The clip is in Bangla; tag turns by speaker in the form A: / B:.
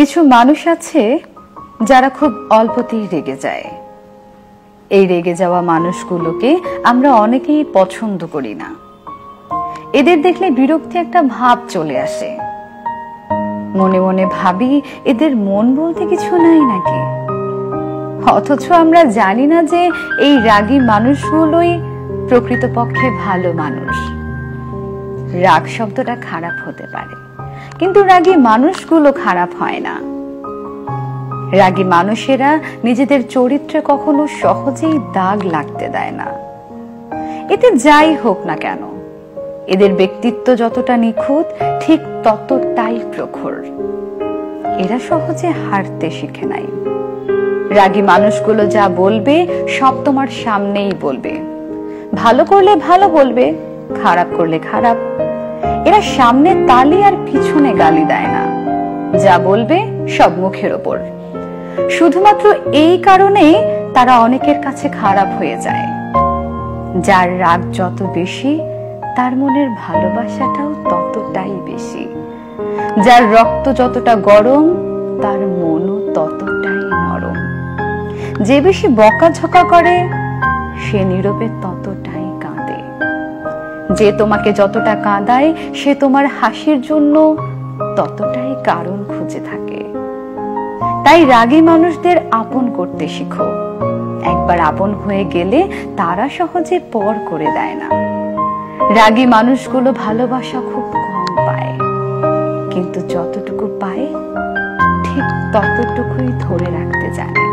A: কিছু মানুষ আছে যারা খুব অল্পতেই রেগে যায়। এই রেগে যাওয়া মানুষগুলোকে আমরা অনেকেই পছন্দ করি না। এদের দেখলে বিরক্তি একটা ভাব চলে আসে। মনে মনে ভাবি এদের মন বলতে কিছু নাই নাকি। অথচ আমরা জানি না যে এই রাগী মানুষগুলোই প্রকৃতপক্ষে ভালো মানুষ। রাগ শব্দটা খারাপ হতে পারে, কিন্তু রাগী মানুষগুলো খারাপ হয় না। রাগী মানুষেরা নিজেদের চরিত্রে কখনো সহজেই দাগ লাগতে দেয় না। এতে যাই হোক না কেন, এদের ব্যক্তিত্ব যতটা নিখুঁত ঠিক ততটাই প্রখর। এরা সহজে হারতে শিখে নাই। রাগী মানুষগুলো যা বলবে সব তোমার সামনেই বলবে। ভালো করলে ভালো বলবে, খারাপ করলে খারাপ। এরা সামনে তালি আর পিছনে গালি দেয় না। যা বলবে সব মুখের ওপর। শুধুমাত্র এই কারণেই তারা অনেকের কাছে খারাপ হয়ে যায়। যার রাগ যত বেশি, তার মনের ভালোবাসাটাও ততটাই বেশি। যার রক্ত যতটা গরম, তার মনও ততটাই নরম। যে বেশি বকাঝকা করে, সে নীরবে ততটাই কাঁদে। যে তোমাকে যতটা কাঁদায়, সে তোমার হাসির জন্য ততটাই কারণ খুঁজে থাকে। তাই রাগী মানুষদের আপন করতে শিখো। একবার আপন হয়ে গেলে তারা সহজে পর করে দেয় না। রাগী মানুষগুলো ভালোবাসা খুব কম পায়, কিন্তু যতটুকু পায় ঠিক ততটুকুই ধরে রাখতে জানে।